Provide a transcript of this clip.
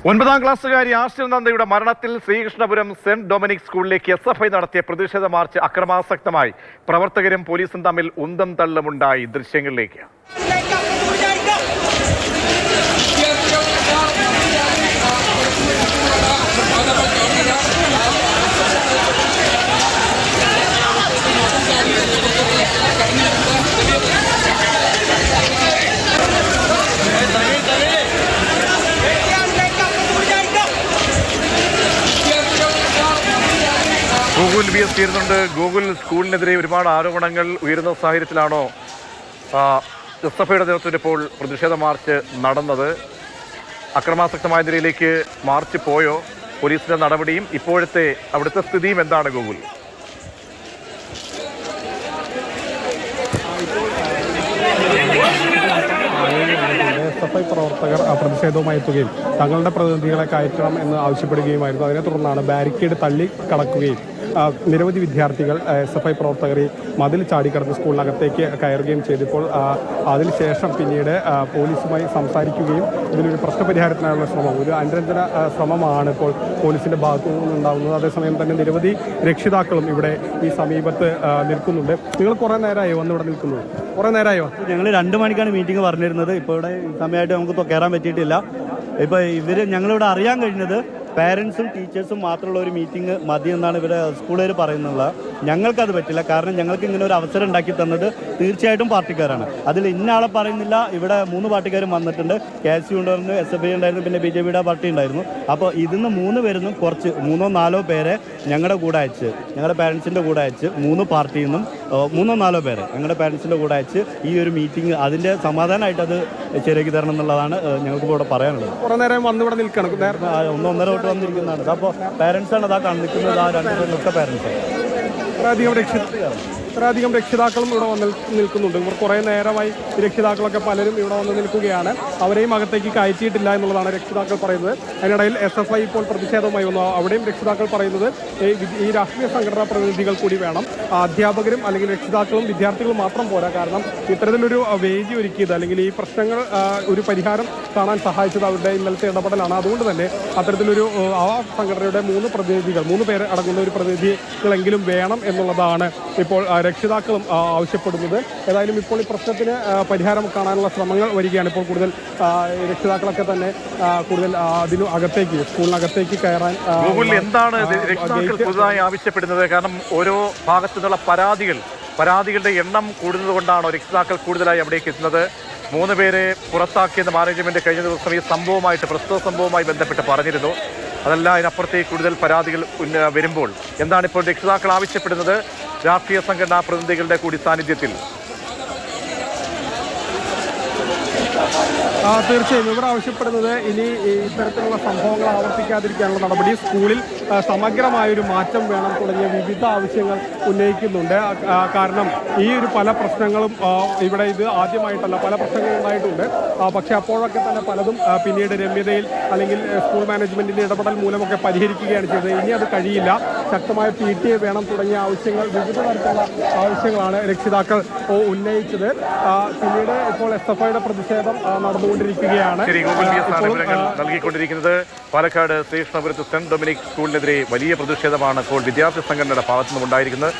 9ാം ക്ലാസ്സുകാരി ആശ്രിത നന്ദയുടെ മരണത്തിൽ Sreekrishnapuram saint Dominic സ്കൂളിലേക്ക് SFI നടത്തിയ പ്രതിഷേധ മാർച്ച് അക്രമാസക്തമായി. പ്രവർത്തകരും പോലീസും തമ്മിൽ ഉന്തം തള്ളുമുണ്ടായി. ദൃശ്യങ്ങളിലേക്ക്. ഗൂഗിൾ VS ചേരുന്നുണ്ട്. ഗൂഗിൾ, സ്കൂളിനെതിരെ ഒരുപാട് ആരോപണങ്ങൾ ഉയരുന്ന സാഹചര്യത്തിലാണോ SFIയുടെ നേതൃത്വത്തിൽ ഇപ്പോൾ പ്രതിഷേധ മാർച്ച് നടന്നത്? അക്രമാസക്തമായ നിലയിലേക്ക് മാർച്ച് പോയോ? പോലീസിന്റെ നടപടിയും ഇപ്പോഴത്തെ അവിടുത്തെ സ്ഥിതിയും എന്താണ് ഗൂഗിൾ? SFI പ്രവർത്തകർ പ്രതിഷേധവുമായി എത്തുകയും തങ്ങളുടെ പ്രതിനിധികളെ കയറ്റണം എന്ന് ആവശ്യപ്പെടുകയുമായിരുന്നു. അതിനെ തുടർന്നാണ് ബാരിക്കേഡ് തള്ളി കടക്കുകയും നിരവധി വിദ്യാർത്ഥികൾ SFI പ്രവർത്തകർ മതിൽ ചാടിക്കടന്ന് സ്കൂളിനകത്തേക്ക് കയറുകയും ചെയ്തപ്പോൾ അതിനുശേഷം പിന്നീട് പോലീസുമായി സംസാരിക്കുകയും ഇതിനൊരു പ്രശ്നപരിഹാരത്തിനായുള്ള ശ്രമം, ഒരു അനുരഞ്ജന ശ്രമമാണ് ഇപ്പോൾ പോലീസിൻ്റെ ഭാഗത്തു നിന്നുണ്ടാകുന്നത്. അതേസമയം തന്നെ നിരവധി രക്ഷിതാക്കളും ഇവിടെ ഈ സമീപത്ത് നിൽക്കുന്നുണ്ട്. നിങ്ങൾ കുറേ നേരമായോ വന്നിവിടെ നിൽക്കുന്നത്? കുറേ നേരമായോ? ഞങ്ങൾ 2 മണിക്കാണ് മീറ്റിംഗ് പറഞ്ഞിരുന്നത്. ഇപ്പോൾ ഇവിടെ സമയമായിട്ട് നമുക്ക് കയറാൻ പറ്റിയിട്ടില്ല. ഇപ്പോൾ ഞങ്ങളിവിടെ അറിയാൻ കഴിഞ്ഞത് പാരൻസും ടീച്ചേഴ്സും മാത്രമുള്ള ഒരു മീറ്റിംഗ് മതി എന്നാണ് ഇവിടെ സ്കൂളുകാർ പറയുന്നത്. ഞങ്ങൾക്കത് പറ്റില്ല. കാരണം ഞങ്ങൾക്ക് ഇങ്ങനെ ഒരു അവസരം ഉണ്ടാക്കി തന്നത് തീർച്ചയായിട്ടും പാർട്ടിക്കാരാണ്. അതിൽ ഇന്നയാളെ പറയുന്നില്ല. ഇവിടെ 3 പാർട്ടിക്കാരും വന്നിട്ടുണ്ട്. KSU ഉണ്ടായിരുന്നു, SFI ഉണ്ടായിരുന്നു, പിന്നെ BJPയുടെ പാർട്ടി ഉണ്ടായിരുന്നു. അപ്പോൾ ഇതിന്ന് 3 പേരിൽ കുറച്ച് 3-4 പേരെ ഞങ്ങളുടെ കൂടെ അയച്ച്, ഞങ്ങളുടെ പാരൻസിൻ്റെ കൂടെ അയച്ച് 3 പാർട്ടിയിൽ നിന്നും 3-4 പേരെ ഞങ്ങളുടെ പാരൻസിൻ്റെ കൂടെ അയച്ച് ഈ ഒരു മീറ്റിംഗ് അതിൻ്റെ സമാധാനമായിട്ട് അത് ശരിയാക്കി തരണം എന്നുള്ളതാണ് ഞങ്ങൾക്ക് ഇവിടെ പറയാനുള്ളത്. കുറേ നേരം വന്നിവിടെ നിൽക്കണം. 1-1.5 തൊട്ട് വന്നിരിക്കുന്നതാണ്. അപ്പോൾ പാരൻസാണ് അതാ നിൽക്കുന്നത്. 2 പേരൊക്കെ പാരൻസ്. ഇത്രയധികം രക്ഷിതാക്കളും ഇവിടെ വന്ന് നിൽക്കുന്നുണ്ട്. ഇവർ കുറേ നേരമായി രക്ഷിതാക്കളൊക്കെ പലരും ഇവിടെ വന്ന് നിൽക്കുകയാണ്. അവരെയും അകത്തേക്ക് കയറ്റിയിട്ടില്ല എന്നുള്ളതാണ് രക്ഷിതാക്കൾ പറയുന്നത്. അതിനിടയിൽ SFI ഇപ്പോൾ പ്രതിഷേധവുമായി വന്നു. അവിടെയും രക്ഷിതാക്കൾ പറയുന്നത് ഈ രാഷ്ട്രീയ സംഘടനാ പ്രതിനിധികൾ കൂടി വേണം. അധ്യാപകരും അല്ലെങ്കിൽ രക്ഷിതാക്കളും വിദ്യാർത്ഥികളും മാത്രം പോരാ. കാരണം ഇത്തരത്തിലൊരു വേദി ഒരുക്കിയത് അല്ലെങ്കിൽ ഈ പ്രശ്നങ്ങൾ ഒരു പരിഹാരം കാണാൻ സഹായിച്ചത് അവരുടെ ഇന്നലത്തെ ഇടപെടലാണ്. അതുകൊണ്ട് തന്നെ അത്തരത്തിലൊരു ആ സംഘടനയുടെ 3 പ്രതിനിധികൾ, 3 പേര് അടങ്ങുന്ന ഒരു പ്രതിനിധികളെങ്കിലും വേണം എന്നുള്ളതാണ് ഇപ്പോൾ രക്ഷിതാക്കളും ആവശ്യപ്പെടുന്നത്. ഏതായാലും ഇപ്പോൾ ഈ പ്രശ്നത്തിന് പരിഹാരം കാണാനുള്ള ശ്രമങ്ങൾ വരികയാണ്. ഇപ്പോൾ കൂടുതൽ രക്ഷിതാക്കളൊക്കെ തന്നെ കൂടുതൽ അകത്തേക്ക് സ്കൂളിനകത്തേക്ക് കയറാൻ എന്താണ് രക്ഷിതാക്കൾ പുതുതായി ആവശ്യപ്പെടുന്നത്? കാരണം ഓരോ ഭാഗത്തു നിന്നുള്ള പരാതികളുടെ എണ്ണം കൂടുന്നത് കൊണ്ടാണോ രക്ഷിതാക്കൾ കൂടുതലായി അവിടേക്ക് എത്തുന്നത്? 3 പേരെ പുറത്താക്കിയെന്ന് മാനേജ്മെന്റ് കഴിഞ്ഞ ദിവസം ഈ പ്രസ്തുത സംഭവവുമായി ബന്ധപ്പെട്ട് പറഞ്ഞിരുന്നു. അതല്ല, അതിനപ്പുറത്തേക്ക് കൂടുതൽ പരാതികൾ വരുമ്പോൾ എന്താണ് ഇപ്പോൾ രക്ഷിതാക്കൾ ആവശ്യപ്പെടുന്നത്? രാഷ്ട്രീയ സംഘടനാ പ്രതിനിധികളുടെ കൂടി സാന്നിധ്യത്തിൽ തീർച്ചയായും ഇവർ ആവശ്യപ്പെടുന്നത് ഇനി ഇത്തരത്തിലുള്ള സംഭവങ്ങൾ ആവർത്തിക്കാതിരിക്കാനുള്ള നടപടി, സ്കൂളിൽ സമഗ്രമായൊരു മാറ്റം വേണം തുടങ്ങിയ വിവിധ ആവശ്യങ്ങൾ ഉന്നയിക്കുന്നുണ്ട്. കാരണം ഈ ഒരു പല പ്രശ്നങ്ങളും ഇവിടെ ഇത് ആദ്യമായിട്ടല്ല, പല പ്രശ്നങ്ങളും ഉണ്ടായിട്ടുണ്ട്. പക്ഷേ അപ്പോഴൊക്കെ തന്നെ പലതും പിന്നീട് രമ്യതയിൽ അല്ലെങ്കിൽ സ്കൂൾ മാനേജ്മെൻറ്റിൻ്റെ ഇടപെടൽ മൂലമൊക്കെ പരിഹരിക്കുകയാണ് ചെയ്തത്. ഇനി അത് കഴിയില്ല, ശക്തമായ PTA വേണം തുടങ്ങിയ ആവശ്യങ്ങൾ, വിവിധ തരത്തിലുള്ള ആവശ്യങ്ങളാണ് രക്ഷിതാക്കൾ ഉന്നയിച്ചത്. പിന്നീട് ഇപ്പോൾ SFIയുടെ പ്രതിഷേധം നടന്നുകൊണ്ടിരിക്കുകയാണ്. നൽകിക്കൊണ്ടിരിക്കുന്നത് പാലക്കാട് ശ്രീകൃഷ്ണപുരത്ത് സെന്റ് ഡൊമിനിക് സ്കൂളിനെതിരെ വലിയ പ്രതിഷേധമാണ് ഇപ്പോൾ വിദ്യാർത്ഥി സംഘടനയുടെ ഭാഗത്തുനിന്നും ഉണ്ടായിരിക്കുന്നത്.